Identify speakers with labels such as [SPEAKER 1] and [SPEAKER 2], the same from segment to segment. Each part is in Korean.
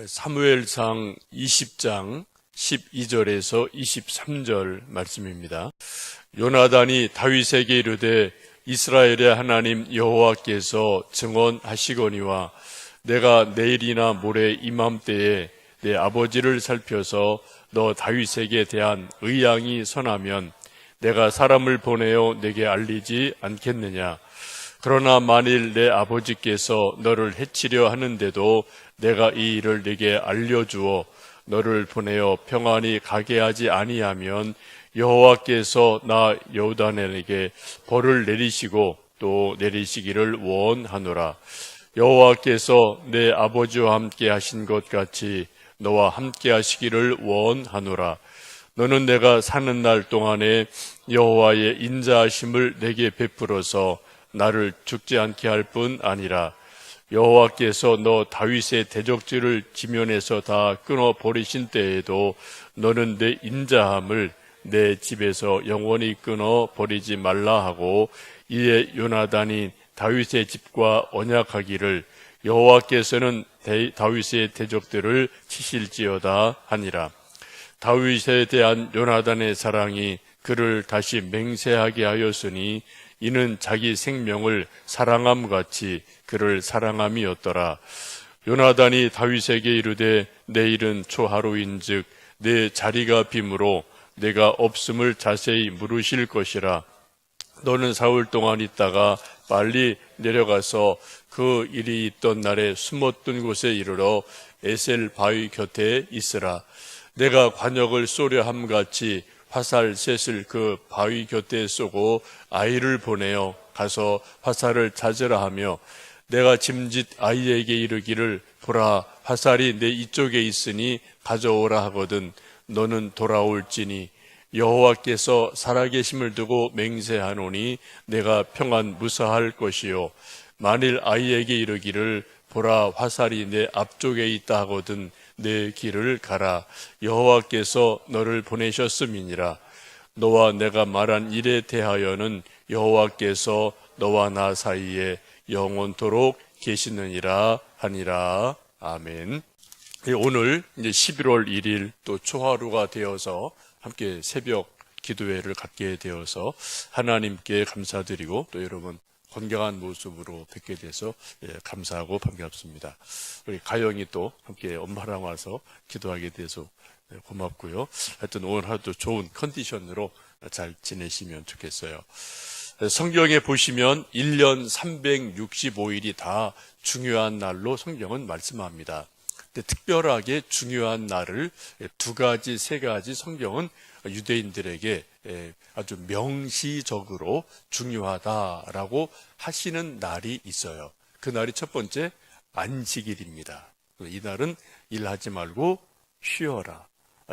[SPEAKER 1] 사무엘상 20장 12절에서 23절 말씀입니다. 요나단이 다윗에게 이르되 이스라엘의 하나님 여호와께서 증언하시거니와 내가 내일이나 모레 이맘때에 내 아버지를 살펴서 너 다윗에게 대한 의향이 선하면 내가 사람을 보내어 내게 알리지 않겠느냐. 그러나 만일 내 아버지께서 너를 해치려 하는데도 내가 이 일을 네게 알려주어 너를 보내어 평안히 가게 하지 아니하면 여호와께서 나 요나단에게 벌을 내리시고 또 내리시기를 원하노라. 여호와께서 내 아버지와 함께 하신 것 같이 너와 함께 하시기를 원하노라. 너는 내가 사는 날 동안에 여호와의 인자하심을 내게 베풀어서 나를 죽지 않게 할 뿐 아니라 여호와께서 너 다윗의 대적들을 지면에서 다 끊어 버리신 때에도 너는 내 인자함을 내 집에서 영원히 끊어 버리지 말라 하고, 이에 요나단이 다윗의 집과 언약하기를 여호와께서는 다윗의 대적들을 치실지어다 하니라. 다윗에 대한 요나단의 사랑이 그를 다시 맹세하게 하였으니 이는 자기 생명을 사랑함 같이 그를 사랑함이었더라. 요나단이 다윗에게 이르되 내일은 초하루인즉 내 자리가 빔으로 내가 없음을 자세히 물으실 것이라. 너는 사흘 동안 있다가 빨리 내려가서 그 일이 있던 날에 숨었던 곳에 이르러 에셀 바위 곁에 있으라. 내가 관역을 쏘려 함같이 화살 셋을 그 바위 곁에 쏘고 아이를 보내어 가서 화살을 찾으라 하며, 내가 짐짓 아이에게 이르기를 보라 화살이 내 이쪽에 있으니 가져오라 하거든 너는 돌아올지니 여호와께서 살아계심을 두고 맹세하노니 내가 평안 무사할 것이요. 만일 아이에게 이르기를 보라 화살이 내 앞쪽에 있다 하거든 내 길을 가라. 여호와께서 너를 보내셨음이니라. 너와 내가 말한 일에 대하여는 여호와께서 너와 나 사이에 영원토록 계시느니라 하니라. 아멘. 오늘 이제 11월 1일 또 초하루가 되어서 함께 새벽 기도회를 갖게 되어서 하나님께 감사드리고 또 여러분 건강한 모습으로 뵙게 돼서 감사하고 반갑습니다. 우리 가영이 또 함께 엄마랑 와서 기도하게 돼서 고맙고요. 하여튼 오늘 하루도 좋은 컨디션으로 잘 지내시면 좋겠어요. 성경에 보시면 1년 365일이 다 중요한 날로 성경은 말씀합니다. 근데 특별하게 중요한 날을 두 가지, 세 가지 성경은 유대인들에게 아주 명시적으로 중요하다라고 하시는 날이 있어요. 그 날이 첫 번째 안식일입니다. 이 날은 일하지 말고 쉬어라.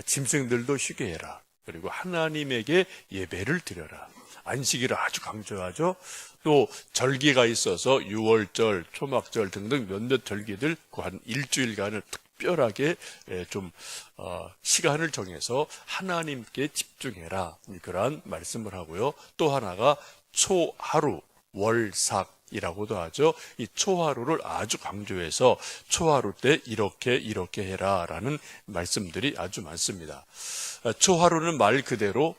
[SPEAKER 1] 짐승들도 쉬게 해라. 그리고 하나님에게 예배를 드려라. 안식일을 아주 강조하죠. 또 절기가 있어서 유월절, 초막절 등등 몇몇 절기들 그 한 일주일간을 특별하게 좀 시간을 정해서 하나님께 집중해라. 그러한 말씀을 하고요. 또 하나가 초하루, 월삭이라고도 하죠. 이 초하루를 아주 강조해서 초하루 때 이렇게 해라 라는 말씀들이 아주 많습니다. 초하루는 말 그대로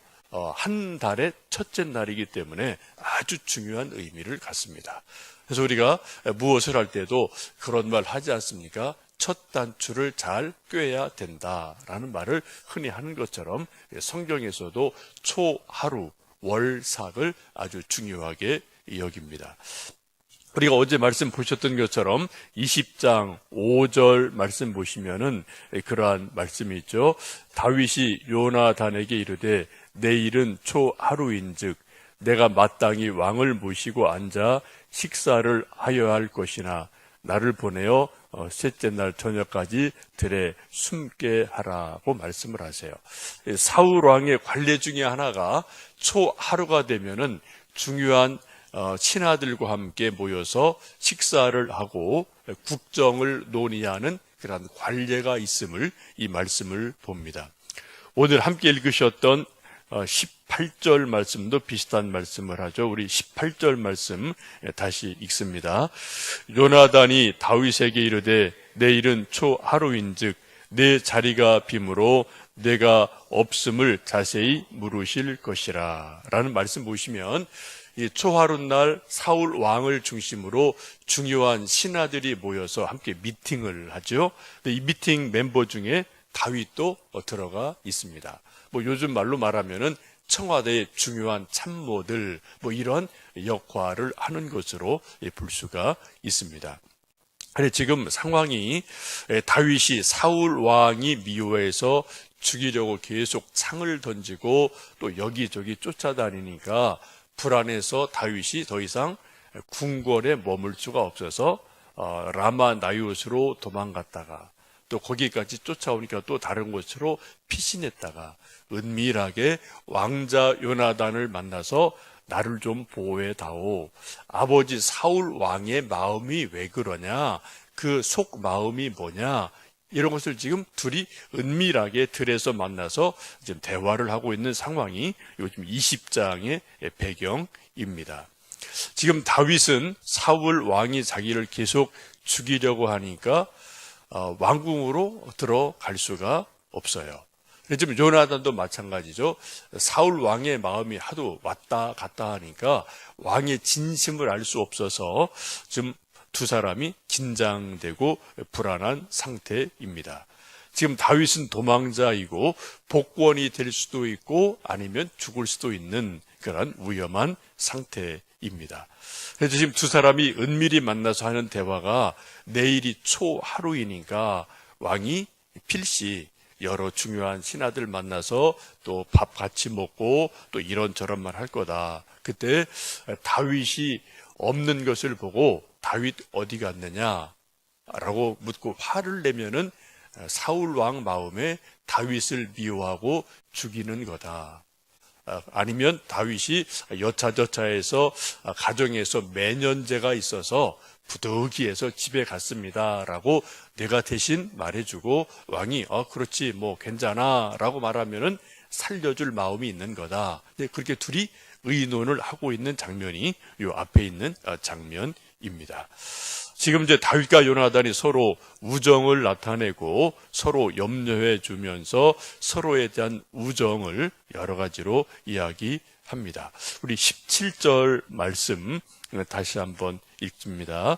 [SPEAKER 1] 한 달의 첫째 날이기 때문에 아주 중요한 의미를 갖습니다. 그래서 우리가 무엇을 할 때도 그런 말 하지 않습니까? 첫 단추를 잘 꿰야 된다라는 말을 흔히 하는 것처럼 성경에서도 초하루, 월삭을 아주 중요하게 여깁니다. 우리가 어제 말씀 보셨던 것처럼 20장 5절 말씀 보시면은 그러한 말씀이 있죠. 다윗이 요나단에게 이르되 내일은 초하루인즉 내가 마땅히 왕을 모시고 앉아 식사를 하여야 할 것이나 나를 보내어 셋째 날 저녁까지 들에 숨게 하라고 말씀을 하세요. 사울 왕의 관례 중에 하나가 초하루가 되면은 중요한 신하들과 함께 모여서 식사를 하고 국정을 논의하는 그런 관례가 있음을 이 말씀을 봅니다. 오늘 함께 읽으셨던 18절 말씀도 비슷한 말씀을 하죠. 우리 18절 말씀 다시 읽습니다. 요나단이 다윗에게 이르되 내일은 초하루인즉 내 자리가 빔으로 내가 없음을 자세히 물으실 것이라 라는 말씀 보시면 이 초하룻날 사울 왕을 중심으로 중요한 신하들이 모여서 함께 미팅을 하죠. 이 미팅 멤버 중에 다윗도 들어가 있습니다. 요즘 말로 말하면은 청와대의 중요한 참모들 이런 역할을 하는 것으로 볼 수가 있습니다. 그래 지금 상황이 다윗이 사울 왕이 미워해서 죽이려고 계속 창을 던지고 또 여기저기 쫓아다니니까 불안해서 다윗이 더 이상 궁궐에 머물 수가 없어서 라마 나이옷으로 도망갔다가 또 거기까지 쫓아오니까 또 다른 곳으로 피신했다가 은밀하게 왕자 요나단을 만나서 나를 좀 보호해다오. 아버지 사울 왕의 마음이 왜 그러냐? 그 속 마음이 뭐냐? 이런 것을 지금 둘이 은밀하게 들에서 만나서 지금 대화를 하고 있는 상황이 요즘 20장의 배경입니다. 지금 다윗은 사울 왕이 자기를 계속 죽이려고 하니까 왕궁으로 들어갈 수가 없어요. 지금 요나단도 마찬가지죠. 사울 왕의 마음이 하도 왔다 갔다 하니까 왕의 진심을 알 수 없어서 지금 두 사람이 긴장되고 불안한 상태입니다. 지금 다윗은 도망자이고 복권이 될 수도 있고 아니면 죽을 수도 있는 그런 위험한 상태입니다. 그래서 지금 두 사람이 은밀히 만나서 하는 대화가 내일이 초하루이니까 왕이 필시 여러 중요한 신하들 만나서 또 밥 같이 먹고 또 이런저런만 할 거다. 그때 다윗이 없는 것을 보고 다윗 어디 갔느냐 라고 묻고 화를 내면은 사울 왕 마음에 다윗을 미워하고 죽이는 거다. 아니면 다윗이 여차저차해서 가정에서 매년제가 있어서 부득이해서 집에 갔습니다 라고 내가 대신 말해주고 왕이 그렇지 뭐 괜찮아 라고 말하면은 살려줄 마음이 있는 거다. 그렇게 둘이 의논을 하고 있는 장면이 요 앞에 있는 장면입니다. 지금 이제 다윗과 요나단이 서로 우정을 나타내고 서로 염려해 주면서 서로에 대한 우정을 여러 가지로 이야기합니다. 우리 17절 말씀 다시 한번 읽습니다.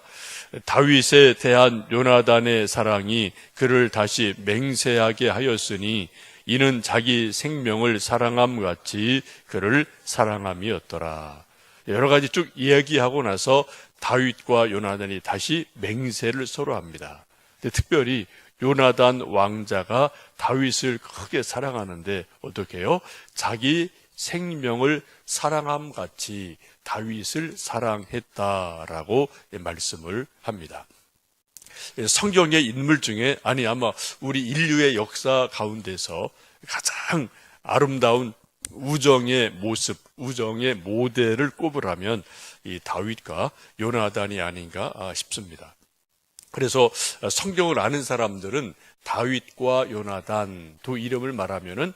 [SPEAKER 1] 다윗에 대한 요나단의 사랑이 그를 다시 맹세하게 하였으니 이는 자기 생명을 사랑함 같이 그를 사랑함이었더라. 여러 가지 쭉 이야기하고 나서 다윗과 요나단이 다시 맹세를 서로 합니다. 근데 특별히 요나단 왕자가 다윗을 크게 사랑하는데 어떻게 해요? 자기 생명을 사랑함 같이 다윗을 사랑했다라고 말씀을 합니다. 성경의 인물 중에 아마 우리 인류의 역사 가운데서 가장 아름다운 우정의 모습, 우정의 모델을 꼽으라면 이 다윗과 요나단이 아닌가 싶습니다. 그래서 성경을 아는 사람들은 다윗과 요나단 두 이름을 말하면은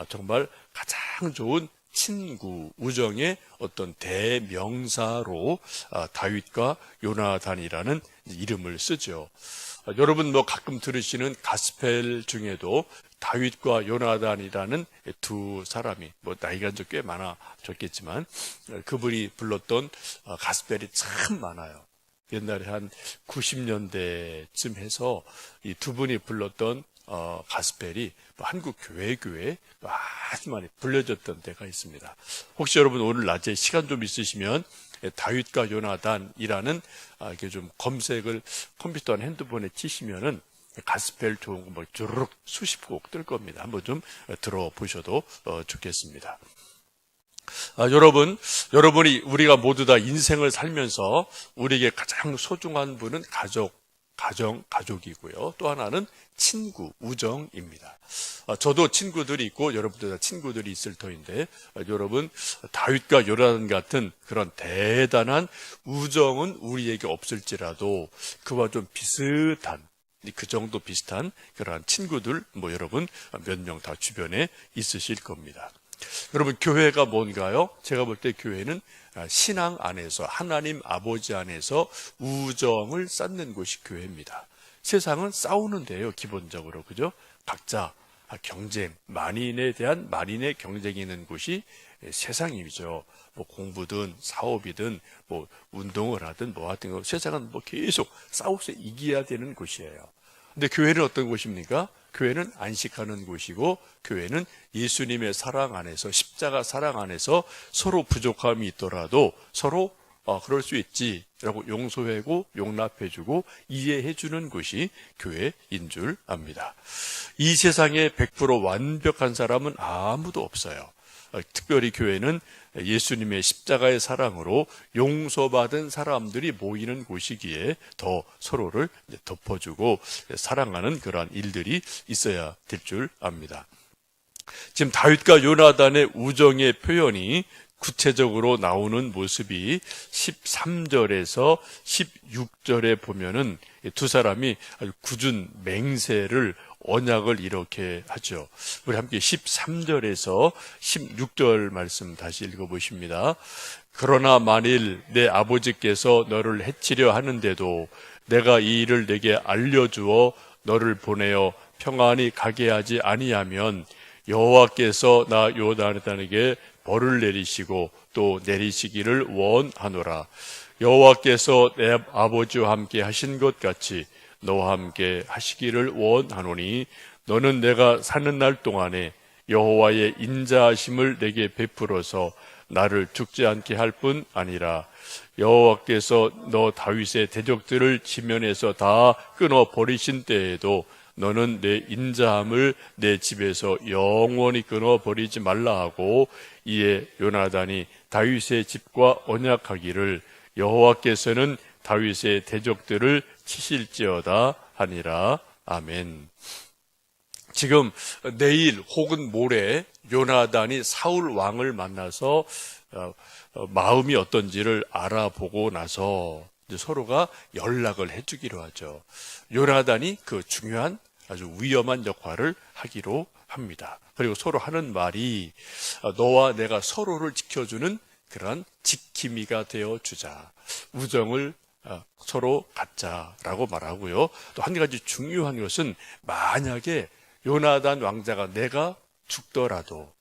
[SPEAKER 1] 정말 가장 좋은 친구, 우정의 어떤 대명사로 다윗과 요나단이라는 이름을 쓰죠. 여러분 가끔 들으시는 가스펠 중에도 다윗과 요나단이라는 두 사람이 나이가 꽤 많아졌겠지만 그분이 불렀던 가스펠이 참 많아요. 옛날에 한 90년대쯤 해서 이 두 분이 불렀던 가스펠이 한국 교회에 아주 많이 불려졌던 때가 있습니다. 혹시 여러분 오늘 낮에 시간 좀 있으시면 다윗과 요나단이라는 이렇게 좀 검색을 컴퓨터나 핸드폰에 치시면은 가스펠 좋은 거 주르륵 수십 곡 뜰 겁니다. 한번 좀 들어보셔도 좋겠습니다. 여러분이 우리가 모두 다 인생을 살면서 우리에게 가장 소중한 분은 가족이고요. 또 하나는 친구, 우정입니다. 저도 친구들이 있고 여러분도 다 친구들이 있을 터인데 여러분 다윗과 요나단 같은 그런 대단한 우정은 우리에게 없을지라도 그와 좀 비슷한 그 정도 비슷한 그러한 친구들 여러분 몇 명 다 주변에 있으실 겁니다. 여러분 교회가 뭔가요? 제가 볼 때 교회는 신앙 안에서 하나님 아버지 안에서 우정을 쌓는 곳이 교회입니다. 세상은 싸우는데요, 기본적으로. 그죠? 각자 경쟁, 만인에 대한 만인의 경쟁이 있는 곳이 세상이죠. 뭐 공부든 사업이든 뭐 운동을 하든 뭐 하든 세상은 뭐 계속 싸워서 이겨야 되는 곳이에요. 근데 교회는 어떤 곳입니까? 교회는 안식하는 곳이고, 교회는 예수님의 사랑 안에서, 십자가 사랑 안에서 서로 부족함이 있더라도 서로 그럴 수 있지라고 용서하고 용납해주고 이해해주는 곳이 교회인 줄 압니다. 이 세상에 100% 완벽한 사람은 아무도 없어요. 특별히 교회는 예수님의 십자가의 사랑으로 용서받은 사람들이 모이는 곳이기에 더 서로를 덮어주고 사랑하는 그러한 일들이 있어야 될 줄 압니다. 지금 다윗과 요나단의 우정의 표현이 구체적으로 나오는 모습이 13절에서 16절에 보면은 두 사람이 아주 굳은 맹세를 언약을 이렇게 하죠. 우리 함께 13절에서 16절 말씀 다시 읽어보십니다. 그러나 만일 내 아버지께서 너를 해치려 하는데도 내가 이 일을 내게 알려주어 너를 보내어 평안히 가게 하지 아니하면 여호와께서 나 요나단에게 벌을 내리시고 또 내리시기를 원하노라. 여호와께서 내 아버지와 함께 하신 것 같이 너와 함께 하시기를 원하노니 너는 내가 사는 날 동안에 여호와의 인자하심을 내게 베풀어서 나를 죽지 않게 할 뿐 아니라 여호와께서 너 다윗의 대적들을 지면에서 다 끊어 버리신 때에도 너는 내 인자함을 내 집에서 영원히 끊어 버리지 말라 하고, 이에 요나단이 다윗의 집과 언약하기를 여호와께서는 다윗의 대적들을 치실지어다 하니라. 아멘. 지금 내일 혹은 모레 요나단이 사울 왕을 만나서 마음이 어떤지를 알아보고 나서 이제 서로가 연락을 해주기로 하죠. 요나단이 그 중요한 아주 위험한 역할을 하기로 합니다. 그리고 서로 하는 말이 너와 내가 서로를 지켜주는 그런 지킴이가 되어주자, 우정을 서로 갖자라고 말하고요. 또 한 가지 중요한 것은 만약에 요나단 왕자가 내가 죽더라도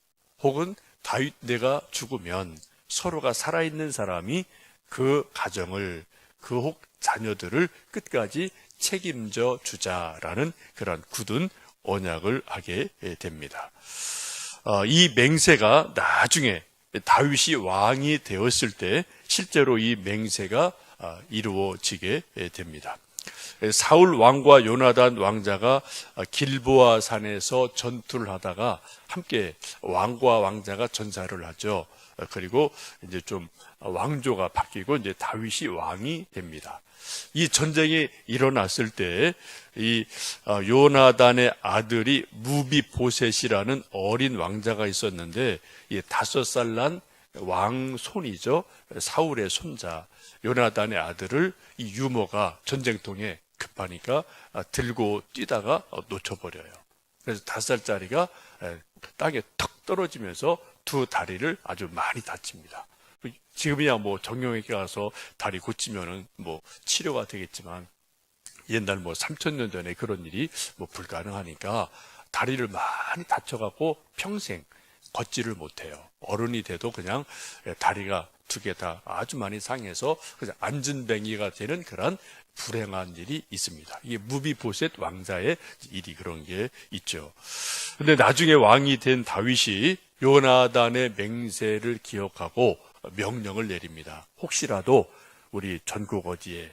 [SPEAKER 1] 혹은 다윗 내가 죽으면 서로가 살아있는 사람이 그 가정을, 그 혹 자녀들을 끝까지 책임져 주자라는 그런 굳은 언약을 하게 됩니다. 이 맹세가 나중에 다윗이 왕이 되었을 때 실제로 이 맹세가 이루어지게 됩니다. 사울 왕과 요나단 왕자가 길보아 산에서 전투를 하다가 함께 왕과 왕자가 전사를 하죠. 그리고 이제 좀 왕조가 바뀌고 이제 다윗이 왕이 됩니다. 이 전쟁이 일어났을 때 이 요나단의 아들이 무비보셋이라는 어린 왕자가 있었는데, 이 5살 난 왕손이죠. 사울의 손자 요나단의 아들을 이 유모가 전쟁통에 급하니까 들고 뛰다가 놓쳐버려요. 그래서 5살짜리가 땅에 턱 떨어지면서 두 다리를 아주 많이 다칩니다. 지금이야 뭐 정형외과 가서 다리 고치면은 뭐 치료가 되겠지만, 옛날 뭐 3000년 전에 그런 일이 뭐 불가능하니까 다리를 많이 다쳐갖고 평생 걷지를 못해요. 어른이 돼도 그냥 다리가 2개 다 아주 많이 상해서 그냥 앉은뱅이가 되는 그런 불행한 일이 있습니다. 이게 무비보셋 왕자의 일이 그런 게 있죠. 근데 나중에 왕이 된 다윗이 요나단의 맹세를 기억하고 명령을 내립니다. 혹시라도 우리 전국 어디에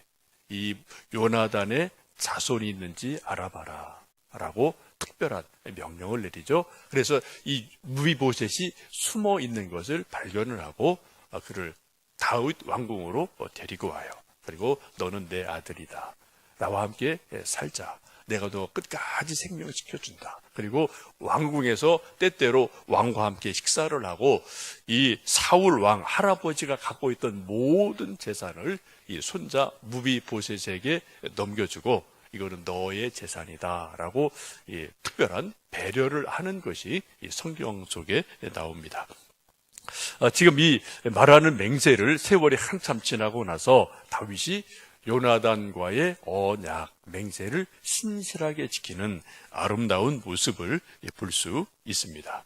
[SPEAKER 1] 이 요나단의 자손이 있는지 알아봐라 라고 특별한 명령을 내리죠. 그래서 이 무비보셋이 숨어 있는 것을 발견을 하고 그를 다윗 왕궁으로 데리고 와요. 그리고 너는 내 아들이다. 나와 함께 살자. 내가 너 끝까지 생명시켜준다. 그리고 왕궁에서 때때로 왕과 함께 식사를 하고 이 사울 왕 할아버지가 갖고 있던 모든 재산을 이 손자 무비보셋에게 넘겨주고 이거는 너의 재산이다 라고 특별한 배려를 하는 것이 이 성경 속에 나옵니다. 지금 이 말하는 맹세를 세월이 한참 지나고 나서 다윗이 요나단과의 언약, 맹세를 신실하게 지키는 아름다운 모습을 볼 수 있습니다.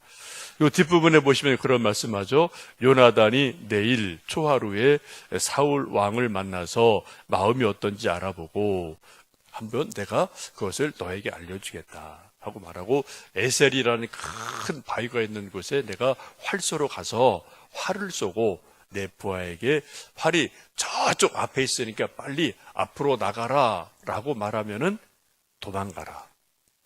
[SPEAKER 1] 이 뒷부분에 보시면 그런 말씀하죠. 요나단이 내일 초하루에 사울 왕을 만나서 마음이 어떤지 알아보고 한번 내가 그것을 너에게 알려주겠다 하고 말하고, 에셀이라는 큰 바위가 있는 곳에 내가 활쏘러 가서 활을 쏘고 내 부하에게 활이 저쪽 앞에 있으니까 빨리 앞으로 나가라 라고 말하면은 도망가라.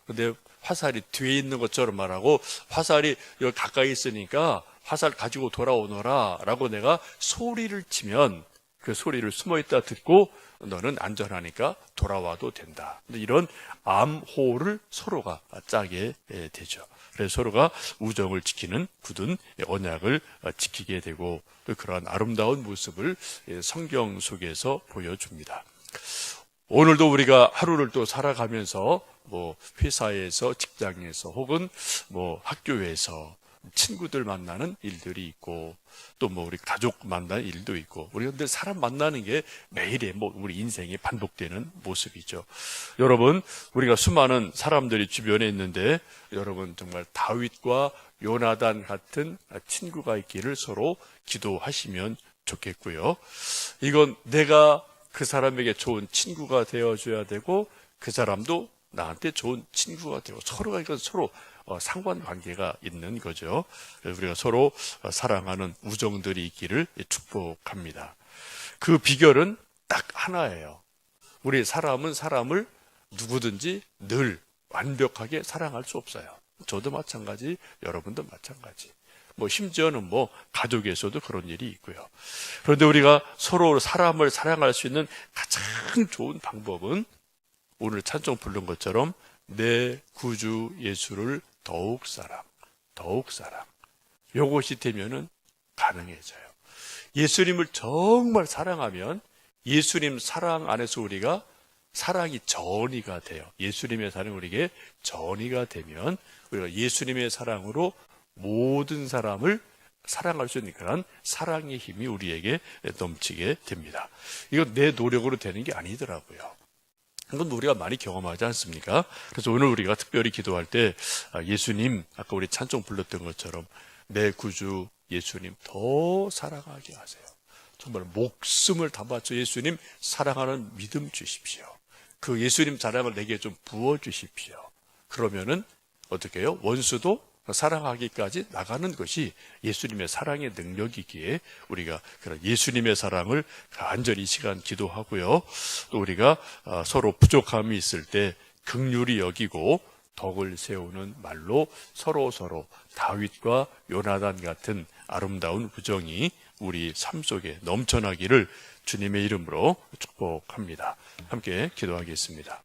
[SPEAKER 1] 근데 화살이 뒤에 있는 것처럼 말하고, 화살이 여기 가까이 있으니까 화살 가지고 돌아오너라 라고 내가 소리를 치면 그 소리를 숨어있다 듣고 너는 안전하니까 돌아와도 된다. 이런 암호를 서로가 짜게 되죠. 그래서 서로가 우정을 지키는 굳은 언약을 지키게 되고, 또 그러한 아름다운 모습을 성경 속에서 보여줍니다. 오늘도 우리가 하루를 또 살아가면서 회사에서, 직장에서, 혹은 학교에서 친구들 만나는 일들이 있고, 또 우리 가족 만나는 일도 있고, 우리가 늘 사람 만나는 게 매일의 우리 인생에 반복되는 모습이죠. 여러분, 우리가 수많은 사람들이 주변에 있는데, 여러분 정말 다윗과 요나단 같은 친구가 있기를 서로 기도하시면 좋겠고요. 이건 내가 그 사람에게 좋은 친구가 되어줘야 되고, 그 사람도 나한테 좋은 친구가 되고, 서로가 이건 서로 상관관계가 있는 거죠. 우리가 서로 사랑하는 우정들이 있기를 축복합니다. 그 비결은 딱 하나예요. 우리 사람은 사람을 누구든지 늘 완벽하게 사랑할 수 없어요. 저도 마찬가지, 여러분도 마찬가지. 심지어는 가족에서도 그런 일이 있고요. 그런데 우리가 서로 사람을 사랑할 수 있는 가장 좋은 방법은 오늘 찬송 부른 것처럼 내 구주 예수를 더욱 사랑. 요것이 되면은 가능해져요. 예수님을 정말 사랑하면 예수님 사랑 안에서 우리가 사랑이 전이가 돼요. 예수님의 사랑이 우리에게 전이가 되면 우리가 예수님의 사랑으로 모든 사람을 사랑할 수 있는 그런 사랑의 힘이 우리에게 넘치게 됩니다. 이건 내 노력으로 되는 게 아니더라고요. 그건 우리가 많이 경험하지 않습니까? 그래서 오늘 우리가 특별히 기도할 때 예수님, 아까 우리 찬송 불렀던 것처럼 내 구주 예수님 더 사랑하게 하세요. 정말 목숨을 다 바쳐 예수님 사랑하는 믿음 주십시오. 그 예수님 사랑을 내게 좀 부어주십시오. 그러면은 어떻게 해요? 원수도 사랑하기까지 나가는 것이 예수님의 사랑의 능력이기에 우리가 그런 예수님의 사랑을 간절히 이 시간 기도하고요. 또 우리가 서로 부족함이 있을 때 긍휼히 여기고 덕을 세우는 말로 서로 다윗과 요나단 같은 아름다운 우정이 우리 삶 속에 넘쳐나기를 주님의 이름으로 축복합니다. 함께 기도하겠습니다.